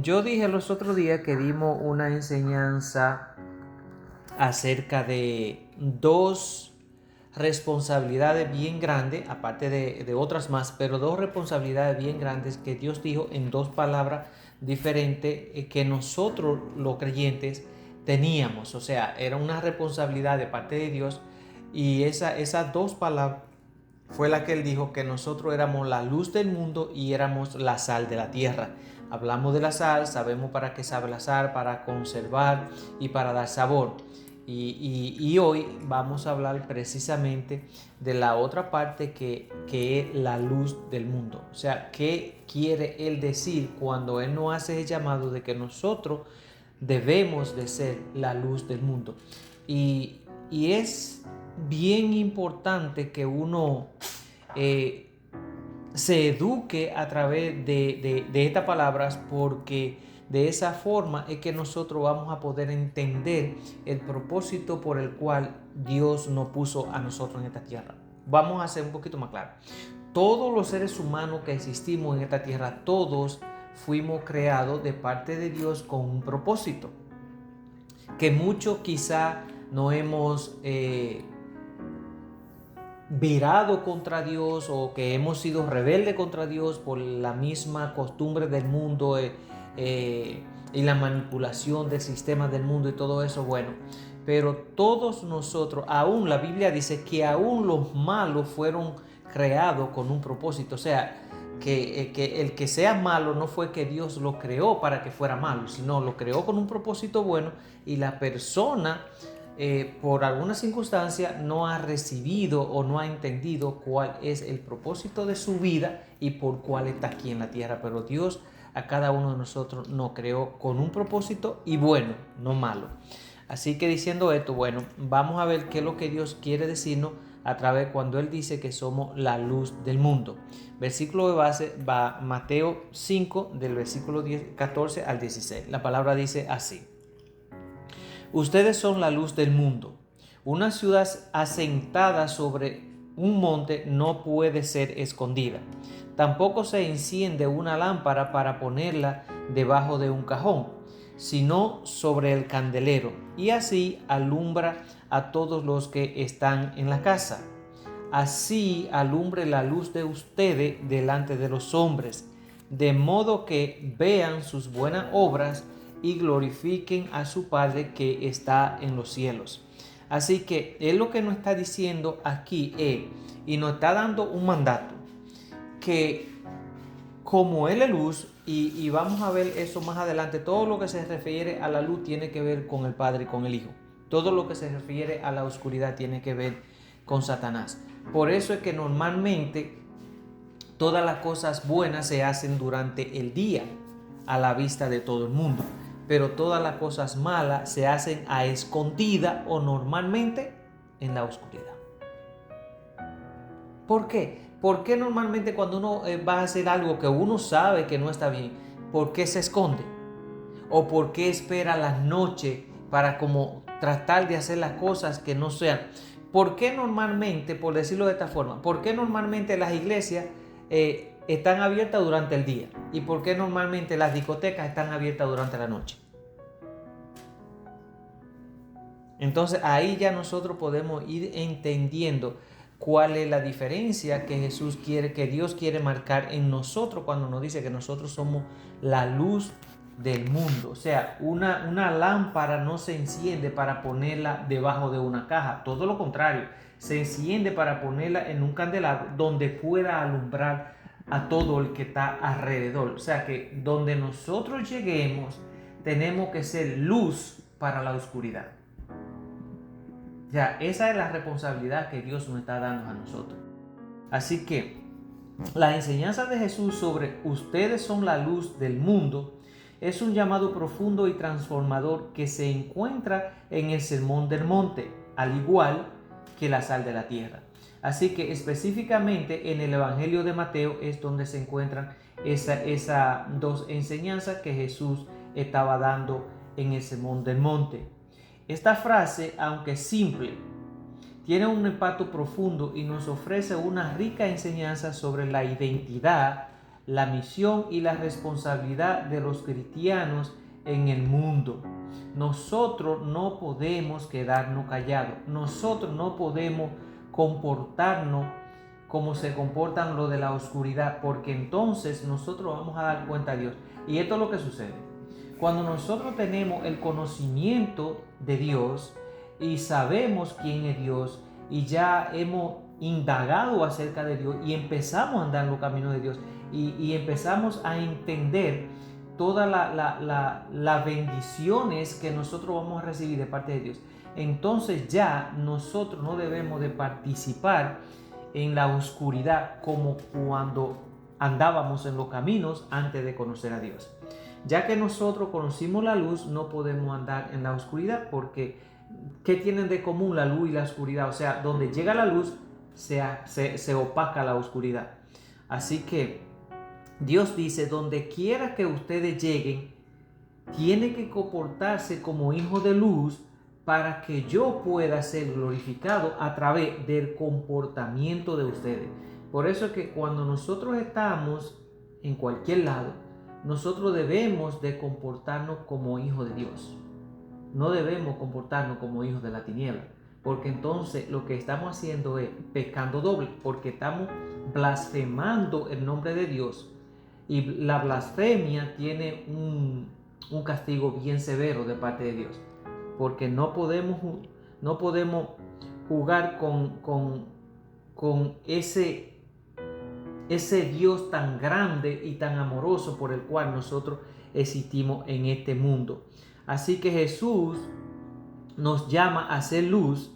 Yo dije los otros días que dimos una enseñanza acerca de dos responsabilidades bien grandes, aparte de otras más, pero dos responsabilidades bien grandes que Dios dijo en dos palabras diferentes que nosotros los creyentes teníamos. O sea, era una responsabilidad de parte de Dios y esas dos palabras fue la que él dijo que nosotros éramos la luz del mundo y éramos la sal de la tierra. Hablamos de la sal, sabemos para qué sabe la sal, para conservar y para dar sabor. Y hoy vamos a hablar precisamente de la otra parte que es la luz del mundo. O sea, ¿qué quiere él decir cuando él nos hace el llamado de que nosotros debemos de ser la luz del mundo? Y es bien importante que uno eh, se eduque a través de estas palabras, porque de esa forma es que nosotros vamos a poder entender el propósito por el cual Dios nos puso a nosotros en esta tierra. Vamos a hacer un poquito más claro. Todos los seres humanos que existimos en esta tierra, todos fuimos creados de parte de Dios con un propósito que muchos quizá no hemos virado contra Dios, o que hemos sido rebeldes contra Dios por la misma costumbre del mundo y la manipulación del sistema del mundo y todo eso. Bueno, pero todos nosotros, aún la Biblia dice que aún los malos fueron creados con un propósito. O sea, que el que sea malo no fue que Dios lo creó para que fuera malo, sino lo creó con un propósito bueno, y la persona por alguna circunstancia no ha recibido o no ha entendido cuál es el propósito de su vida y por cuál está aquí en la tierra. Pero Dios a cada uno de nosotros nos creó con un propósito y bueno, no malo. Así que diciendo esto, bueno, vamos a ver qué es lo que Dios quiere decirnos a través cuando Él dice que somos la luz del mundo. Versículo de base va Mateo 5, del versículo 14 al 16. La palabra dice así: ustedes son la luz del mundo. Una ciudad asentada sobre un monte no puede ser escondida. Tampoco se enciende una lámpara para ponerla debajo de un cajón, sino sobre el candelero, y así alumbra a todos los que están en la casa. Así alumbre la luz de ustedes delante de los hombres, de modo que vean sus buenas obras y glorifiquen a su Padre que está en los cielos. Así que Él lo que nos está diciendo aquí es, y nos está dando un mandato, que como Él es luz, y vamos a ver eso más adelante, todo lo que se refiere a la luz tiene que ver con el Padre y con el Hijo. Todo lo que se refiere a la oscuridad tiene que ver con Satanás. Por eso es que normalmente todas las cosas buenas se hacen durante el día a la vista de todo el mundo, pero todas las cosas malas se hacen a escondida o normalmente en la oscuridad. ¿Por qué? ¿Por qué normalmente cuando uno va a hacer algo que uno sabe que no está bien, por qué se esconde? ¿O por qué espera las noches para como tratar de hacer las cosas que no sean? ¿Por qué normalmente, por decirlo de esta forma, por qué normalmente las iglesias están abiertas durante el día? ¿Y por qué normalmente las discotecas están abiertas durante la noche? Entonces ahí ya nosotros podemos ir entendiendo cuál es la diferencia que Jesús quiere, que Dios quiere marcar en nosotros cuando nos dice que nosotros somos la luz del mundo. O sea, una lámpara no se enciende para ponerla debajo de una caja, todo lo contrario, se enciende para ponerla en un candelabro donde pueda alumbrar a todo el que está alrededor. O sea que donde nosotros lleguemos tenemos que ser luz para la oscuridad. Ya, esa es la responsabilidad que Dios nos está dando a nosotros. Así que la enseñanza de Jesús sobre ustedes son la luz del mundo es un llamado profundo y transformador que se encuentra en el Sermón del Monte, al igual que la sal de la tierra. Así que específicamente en el Evangelio de Mateo es donde se encuentran esas dos enseñanzas que Jesús estaba dando en el Sermón del Monte. Esta frase, aunque simple, tiene un impacto profundo y nos ofrece una rica enseñanza sobre la identidad, la misión y la responsabilidad de los cristianos en el mundo. Nosotros no podemos quedarnos callados. Nosotros no podemos comportarnos como se comportan los de la oscuridad, porque entonces nosotros vamos a dar cuenta a Dios. Y esto es lo que sucede. Cuando nosotros tenemos el conocimiento de Dios y sabemos quién es Dios y ya hemos indagado acerca de Dios y empezamos a andar en los caminos de Dios y empezamos a entender todas las bendiciones que nosotros vamos a recibir de parte de Dios, entonces ya nosotros no debemos de participar en la oscuridad como cuando andábamos en los caminos antes de conocer a Dios. Ya que nosotros conocimos la luz, no podemos andar en la oscuridad, porque ¿qué tienen de común la luz y la oscuridad? O sea, donde llega la luz se opaca la oscuridad. Así que Dios dice, donde quiera que ustedes lleguen, tiene que comportarse como hijos de luz para que yo pueda ser glorificado a través del comportamiento de ustedes. Por eso es que cuando nosotros estamos en cualquier lado, nosotros debemos de comportarnos como hijos de Dios. No debemos comportarnos como hijos de la tiniebla, porque entonces lo que estamos haciendo es pecando doble, porque estamos blasfemando el nombre de Dios. Y la blasfemia tiene un castigo bien severo de parte de Dios, porque no podemos jugar con ese Dios tan grande y tan amoroso por el cual nosotros existimos en este mundo. Así que Jesús nos llama a ser luz,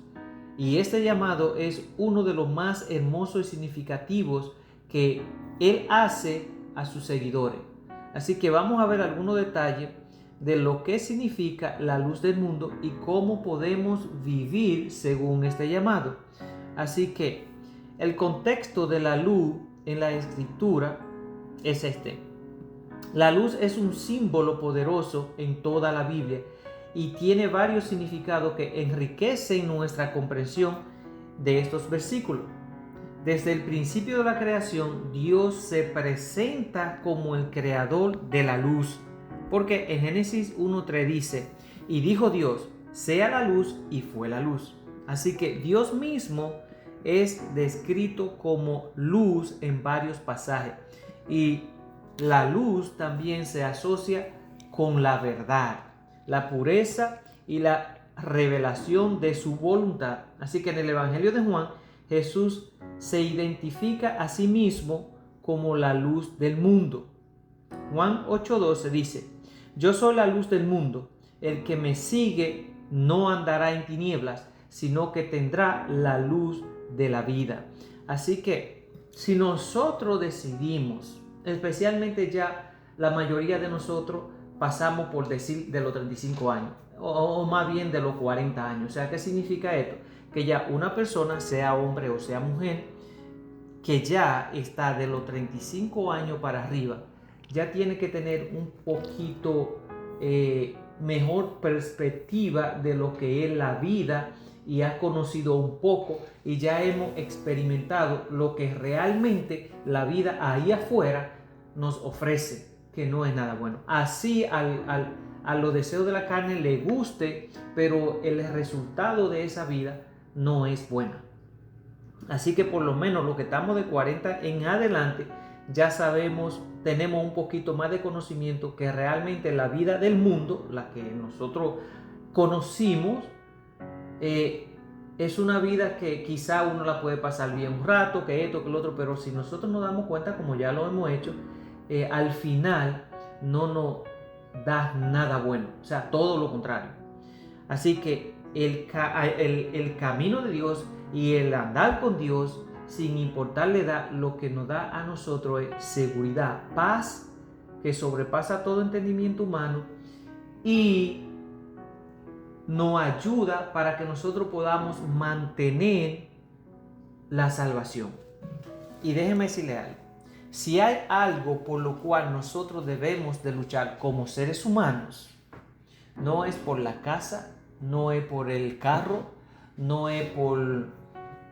y este llamado es uno de los más hermosos y significativos que Él hace a sus seguidores. Así que vamos a ver algunos detalles de lo que significa la luz del mundo y cómo podemos vivir según este llamado. Así que el contexto de la luz en la escritura es este. La luz es un símbolo poderoso en toda la Biblia y tiene varios significados que enriquecen nuestra comprensión de estos versículos. Desde el principio de la creación, Dios se presenta como el creador de la luz, porque en Génesis 1:3 dice, y dijo Dios, sea la luz, y fue la luz. Así que Dios mismo es descrito como luz en varios pasajes, y la luz también se asocia con la verdad, la pureza y la revelación de su voluntad. Así que en el Evangelio de Juan, Jesús se identifica a sí mismo como la luz del mundo. Juan 8:12 dice, yo soy la luz del mundo, el que me sigue no andará en tinieblas, sino que tendrá la luz de la vida. Así que si nosotros decidimos, especialmente ya la mayoría de nosotros pasamos por decir de los 35 años, o más bien de los 40 años. O sea, ¿qué significa esto? Que ya una persona, sea hombre o sea mujer, que ya está de los 35 años para arriba, ya tiene que tener un poquito mejor perspectiva de lo que es la vida, y ha conocido un poco y ya hemos experimentado lo que realmente la vida ahí afuera nos ofrece, que no es nada bueno. Así a los deseos de la carne le guste, pero el resultado de esa vida no es buena. Así que por lo menos los que estamos de 40 en adelante ya sabemos, tenemos un poquito más de conocimiento que realmente la vida del mundo, la que nosotros conocimos, es una vida que quizá uno la puede pasar bien un rato, que esto, que lo otro, pero si nosotros nos damos cuenta, como ya lo hemos hecho, al final no nos da nada bueno, o sea, todo lo contrario. Así que el camino de Dios y el andar con Dios, sin importar la edad, lo que nos da a nosotros es seguridad, paz que sobrepasa todo entendimiento humano, y nos ayuda para que nosotros podamos mantener la salvación. Y déjeme decirle algo, si hay algo por lo cual nosotros debemos de luchar como seres humanos, no es por la casa, no es por el carro, no es por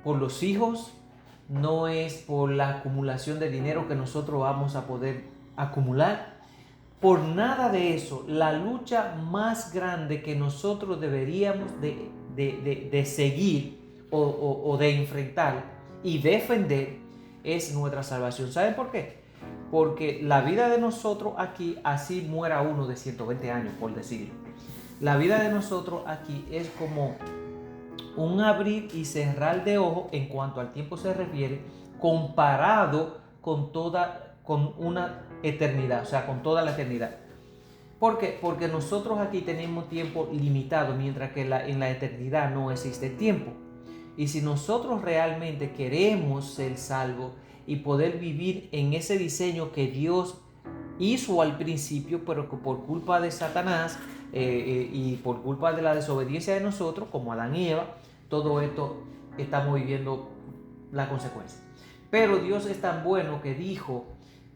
los hijos, no es por la acumulación de dinero que nosotros vamos a poder acumular. Por nada de eso. La lucha más grande que nosotros deberíamos de seguir o de enfrentar y defender es nuestra salvación. ¿Saben por qué? Porque la vida de nosotros aquí, así muera uno de 120 años, por decirlo. La vida de nosotros aquí es como un abrir y cerrar de ojos en cuanto al tiempo se refiere, comparado con una eternidad, o sea, con toda la eternidad. ¿Por qué? Porque nosotros aquí tenemos tiempo limitado, mientras que en la eternidad no existe tiempo. Y si nosotros realmente queremos ser salvos y poder vivir en ese diseño que Dios hizo al principio, pero que por culpa de Satanás y por culpa de la desobediencia de nosotros, como Adán y Eva, todo esto estamos viviendo la consecuencia. Pero Dios es tan bueno que dijo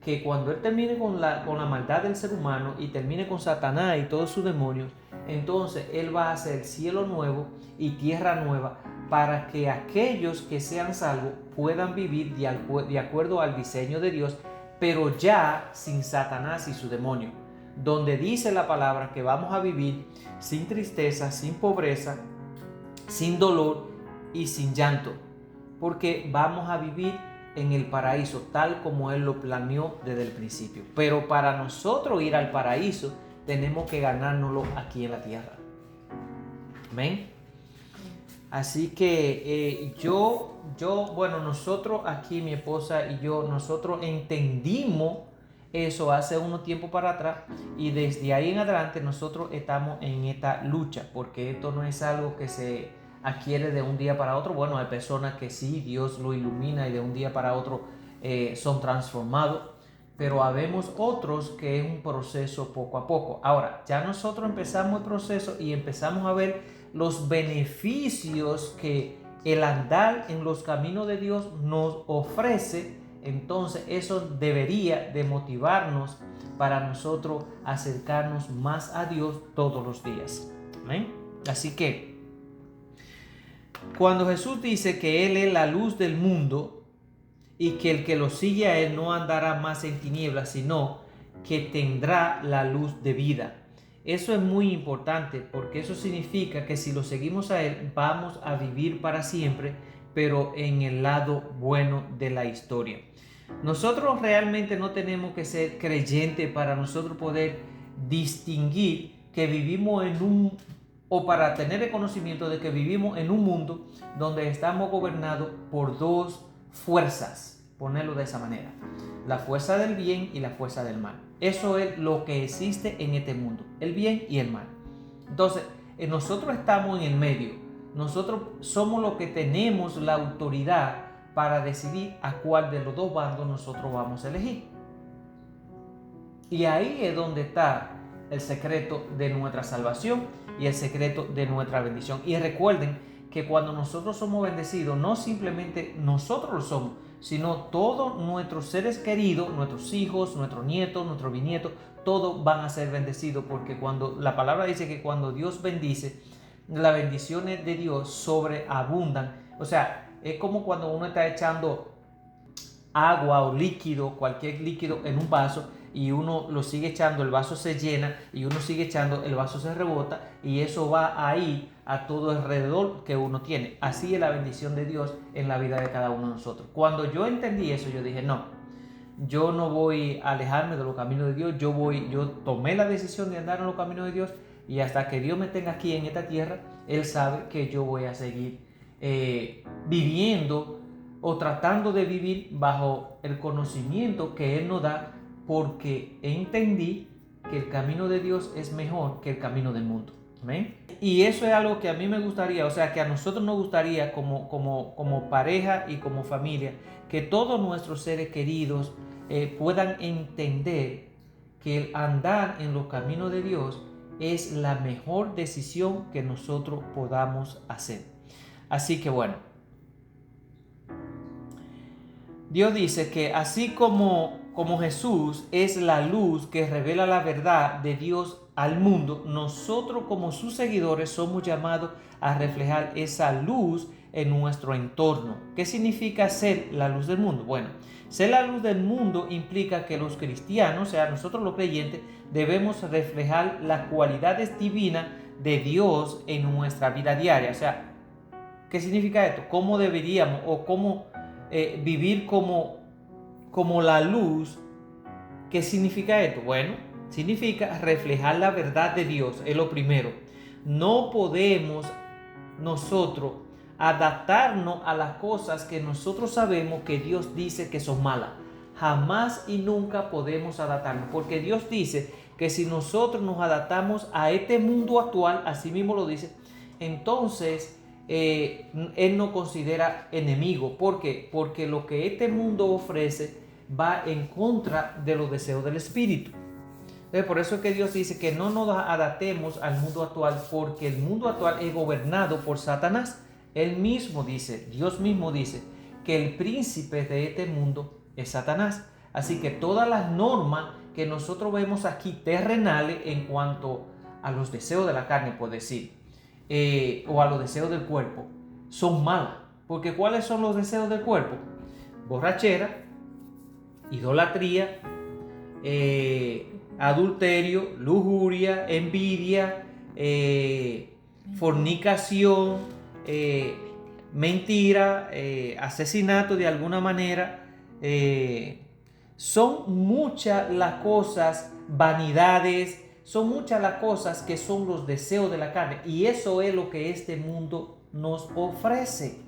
que cuando Él termine con la maldad del ser humano y termine con Satanás y todos sus demonios, entonces Él va a hacer cielo nuevo y tierra nueva para que aquellos que sean salvos puedan vivir de acuerdo al diseño de Dios, pero ya sin Satanás y su demonio, donde dice la palabra que vamos a vivir sin tristeza, sin pobreza, sin dolor y sin llanto, porque vamos a vivir en el paraíso tal como Él lo planeó desde el principio. Pero para nosotros ir al paraíso tenemos que ganárnoslo aquí en la tierra. Amén. Así que bueno, nosotros aquí, mi esposa y yo, nosotros entendimos eso hace unos tiempo para atrás, y desde ahí en adelante nosotros estamos en esta lucha, porque esto no es algo que se adquiere de un día para otro. Bueno, hay personas que sí, Dios lo ilumina y de un día para otro son transformados, pero habemos otros que es un proceso poco a poco. Ahora, ya nosotros empezamos el proceso y empezamos a ver los beneficios que el andar en los caminos de Dios nos ofrece. Entonces eso debería de motivarnos para nosotros acercarnos más a Dios todos los días. ¿Amén? Así que cuando Jesús dice que Él es la luz del mundo y que el que lo sigue a Él no andará más en tinieblas, sino que tendrá la luz de vida. Eso es muy importante, porque eso significa que si lo seguimos a Él vamos a vivir para siempre, pero en el lado bueno de la historia. Nosotros realmente no tenemos que ser creyentes para nosotros poder distinguir que vivimos o para tener el conocimiento de que vivimos en un mundo donde estamos gobernados por dos fuerzas, ponerlo de esa manera: la fuerza del bien y la fuerza del mal. Eso es lo que existe en este mundo, el bien y el mal. Entonces, nosotros estamos en el medio. Nosotros somos los que tenemos la autoridad para decidir a cuál de los dos bandos nosotros vamos a elegir. Y ahí es donde está el secreto de nuestra salvación y el secreto de nuestra bendición. Y recuerden que cuando nosotros somos bendecidos, no simplemente nosotros lo somos, sino todos nuestros seres queridos, nuestros hijos, nuestros nietos, nuestros bisnietos, todos van a ser bendecidos, porque cuando la palabra dice que cuando Dios bendice, las bendiciones de Dios sobreabundan. O sea, es como cuando uno está echando agua o líquido, cualquier líquido en un vaso, y uno lo sigue echando, el vaso se llena, y uno sigue echando, el vaso se rebota, y eso va ahí a todo alrededor que uno tiene. Así es la bendición de Dios en la vida de cada uno de nosotros. Cuando yo entendí eso, yo dije, no, yo no voy a alejarme de los caminos de Dios. Yo tomé la decisión de andar en los caminos de Dios, y hasta que Dios me tenga aquí en esta tierra, Él sabe que yo voy a seguir viviendo o tratando de vivir bajo el conocimiento que Él nos da, porque entendí que el camino de Dios es mejor que el camino del mundo. ¿Amén? Y eso es algo que a mí me gustaría, o sea, que a nosotros nos gustaría como pareja y como familia, que todos nuestros seres queridos puedan entender que el andar en los caminos de Dios es la mejor decisión que nosotros podamos hacer. Así que bueno, Dios dice que así como Jesús es la luz que revela la verdad de Dios al mundo, nosotros como sus seguidores somos llamados a reflejar esa luz en nuestro entorno. ¿Qué significa ser la luz del mundo? Bueno, ser la luz del mundo implica que los cristianos, o sea, nosotros los creyentes, debemos reflejar las cualidades divinas de Dios en nuestra vida diaria. O sea, ¿qué significa esto? ¿Cómo deberíamos o cómo vivir como la luz? ¿Qué significa esto? Bueno, significa reflejar la verdad de Dios, es lo primero. No podemos nosotros adaptarnos a las cosas que nosotros sabemos que Dios dice que son malas. Jamás y nunca podemos adaptarnos, porque Dios dice que si nosotros nos adaptamos a este mundo actual, así mismo lo dice, entonces Él nos considera enemigo. ¿Por qué? Porque lo que este mundo ofrece va en contra de los deseos del espíritu. Entonces, por eso es que Dios dice que no nos adaptemos al mundo actual, porque el mundo actual es gobernado por Satanás. Él mismo dice, Dios mismo dice, que el príncipe de este mundo es Satanás. Así que todas las normas que nosotros vemos aquí terrenales en cuanto a los deseos de la carne, por decir, o a los deseos del cuerpo, son malas. Porque ¿cuáles son los deseos del cuerpo? Borrachera, idolatría, adulterio, lujuria, envidia, fornicación, mentira, asesinato de alguna manera. Son muchas las cosas, vanidades, son muchas las cosas que son los deseos de la carne, y eso es lo que este mundo nos ofrece,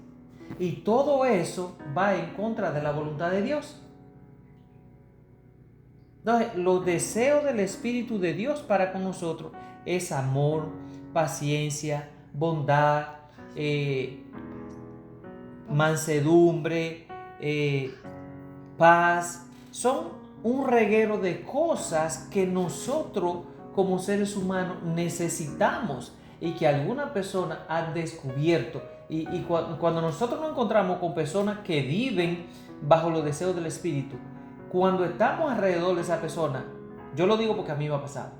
y todo eso va en contra de la voluntad de Dios. Entonces, los deseos del Espíritu de Dios para con nosotros es amor, paciencia, bondad, mansedumbre, paz. Son un reguero de cosas que nosotros como seres humanos necesitamos y que alguna persona ha descubierto. Y cuando nosotros nos encontramos con personas que viven bajo los deseos del Espíritu, cuando estamos alrededor de esa persona, yo lo digo porque a mí me ha pasado,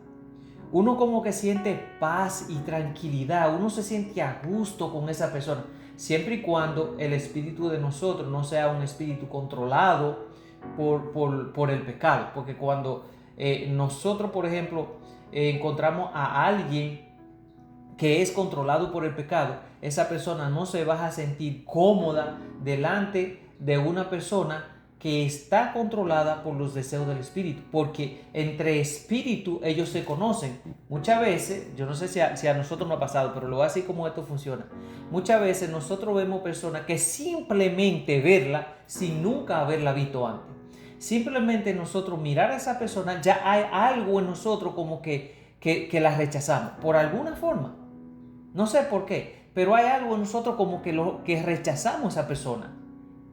uno como que siente paz y tranquilidad, uno se siente a gusto con esa persona, siempre y cuando el espíritu de nosotros no sea un espíritu controlado por el pecado. Porque cuando nosotros, por ejemplo, encontramos a alguien que es controlado por el pecado, esa persona no se va a sentir cómoda delante de una persona que está controlada por los deseos del espíritu, porque entre espíritu ellos se conocen. Muchas veces, yo no sé si a nosotros nos ha pasado, pero lo voy a decir como esto funciona. Muchas veces nosotros vemos personas que simplemente verla sin nunca haberla visto antes. Simplemente nosotros mirar a esa persona, ya hay algo en nosotros como que la rechazamos, por alguna forma. No sé por qué, pero hay algo en nosotros como que rechazamos a esa persona.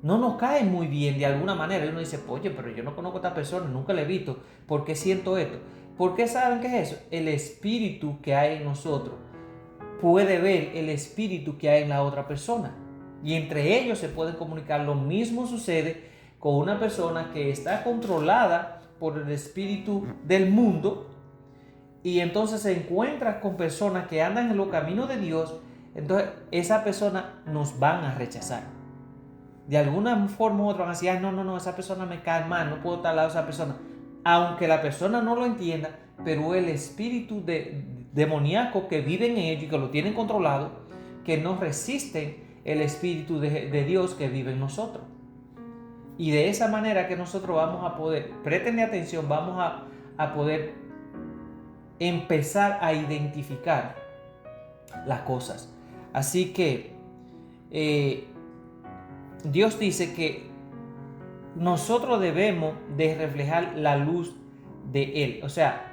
No nos cae muy bien de alguna manera. Y uno dice, oye, pero yo no conozco a esta persona, nunca la he visto. ¿Por qué siento esto? ¿Por qué saben qué es eso? El espíritu que hay en nosotros puede ver el espíritu que hay en la otra persona. Y entre ellos se pueden comunicar. Lo mismo sucede con una persona que está controlada por el espíritu del mundo, y entonces se encuentra con personas que andan en los caminos de Dios. Entonces esa persona nos van a rechazar. De alguna forma u otra van a decir, no, esa persona me cae mal, no puedo estar al lado de esa persona. Aunque la persona no lo entienda, pero el espíritu demoníaco que vive en ellos y que lo tienen controlado, que no resisten el espíritu de Dios que vive en nosotros. Y de esa manera que nosotros vamos a poder, presten atención, vamos a poder empezar a identificar las cosas. Así que Dios dice que nosotros debemos de reflejar la luz de Él. O sea,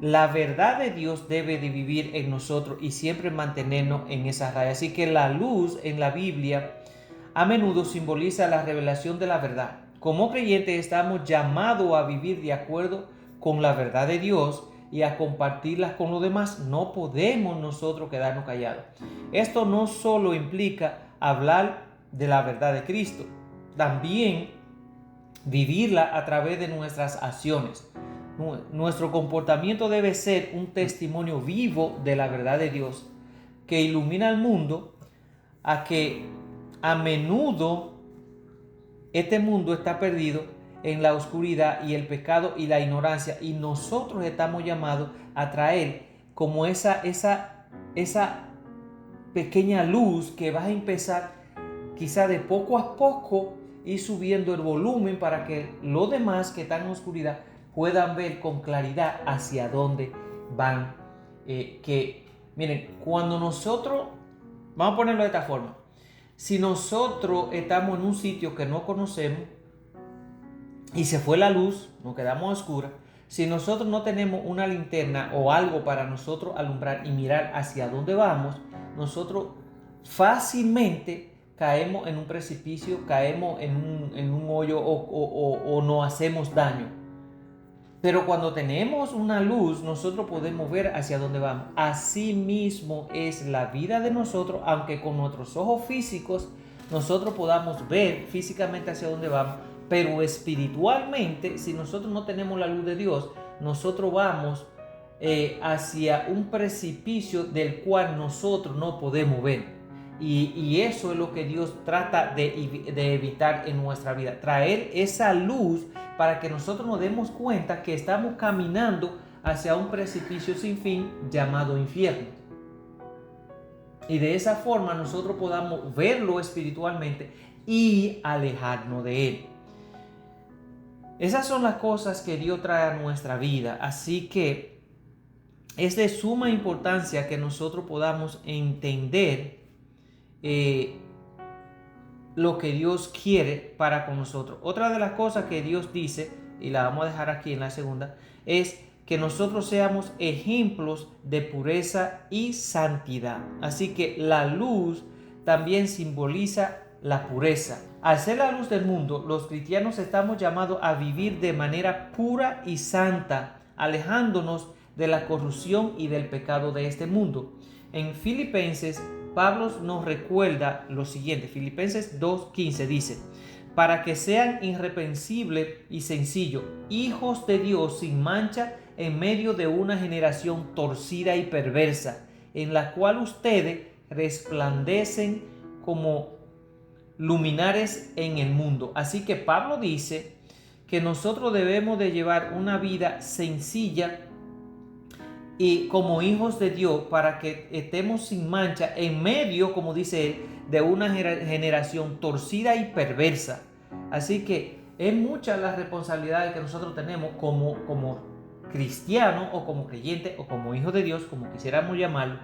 la verdad de Dios debe de vivir en nosotros y siempre mantenernos en esa raya. Así que la luz en la Biblia a menudo simboliza la revelación de la verdad. Como creyentes estamos llamados a vivir de acuerdo con la verdad de Dios y a compartirlas con los demás. No podemos nosotros quedarnos callados. Esto no solo implica hablar de la verdad de Cristo, también vivirla a través de nuestras acciones. Nuestro comportamiento debe ser un testimonio vivo de la verdad de Dios que ilumina al mundo a que a menudo este mundo está perdido en la oscuridad y el pecado y la ignorancia, y nosotros estamos llamados a traer como esa pequeña luz que va a empezar quizá de poco a poco y subiendo el volumen para que los demás que están en oscuridad puedan ver con claridad hacia dónde van. Miren, cuando nosotros, vamos a ponerlo de esta forma, si nosotros estamos en un sitio que no conocemos y se fue la luz, nos quedamos a oscuras, si nosotros no tenemos una linterna o algo para nosotros alumbrar y mirar hacia dónde vamos, nosotros fácilmente caemos en un precipicio, caemos en un hoyo o nos hacemos daño. Pero cuando tenemos una luz, nosotros podemos ver hacia dónde vamos. Así mismo es la vida de nosotros, aunque con nuestros ojos físicos nosotros podamos ver físicamente hacia dónde vamos, pero espiritualmente, si nosotros no tenemos la luz de Dios, nosotros vamos hacia un precipicio del cual nosotros no podemos ver. Y eso es lo que Dios trata de evitar en nuestra vida, traer esa luz para que nosotros nos demos cuenta que estamos caminando hacia un precipicio sin fin llamado infierno. Y de esa forma nosotros podamos verlo espiritualmente y alejarnos de él. Esas son las cosas que Dios trae a nuestra vida. Así que es de suma importancia que nosotros podamos entender lo que Dios quiere para con nosotros. Otra de las cosas que Dios dice, y la vamos a dejar aquí en la segunda, es que nosotros seamos ejemplos de pureza y santidad. Así que la luz también simboliza la pureza. Al ser la luz del mundo, los cristianos estamos llamados a vivir de manera pura y santa, alejándonos de la corrupción y del pecado de este mundo. En Filipenses, Pablo nos recuerda lo siguiente. Filipenses 2:15 dice: para que sean irreprensibles y sencillos, hijos de Dios sin mancha en medio de una generación torcida y perversa, en la cual ustedes resplandecen como luminares en el mundo. Así que Pablo dice que nosotros debemos de llevar una vida sencilla y como hijos de Dios, para que estemos sin mancha en medio, como dice él, de una generación torcida y perversa. Así que es muchas las responsabilidades que nosotros tenemos como cristianos o como creyentes o como hijos de Dios, como quisiéramos llamarlo.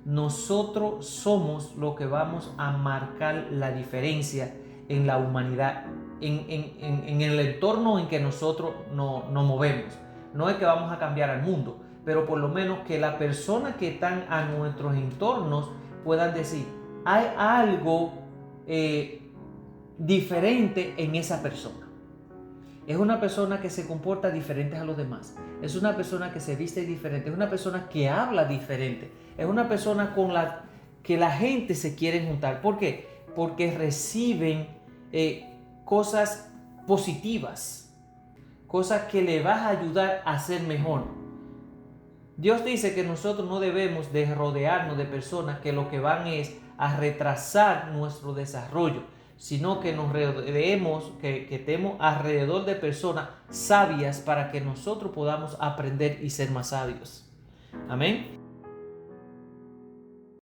Nosotros somos lo que vamos a marcar la diferencia en la humanidad, en el entorno en que nosotros nos movemos. No es que vamos a cambiar al mundo, pero por lo menos que las personas que están a nuestros entornos puedan decir: hay algo diferente en esa persona. Es una persona que se comporta diferente a los demás. Es una persona que se viste diferente. Es una persona que habla diferente. Es una persona con la que la gente se quiere juntar. ¿Por qué? Porque reciben cosas positivas, cosas que le van a ayudar a ser mejor. Dios dice que nosotros no debemos de rodearnos de personas que lo que van es a retrasar nuestro desarrollo, sino que nos rodeemos, que estemos alrededor de personas sabias para que nosotros podamos aprender y ser más sabios. Amén.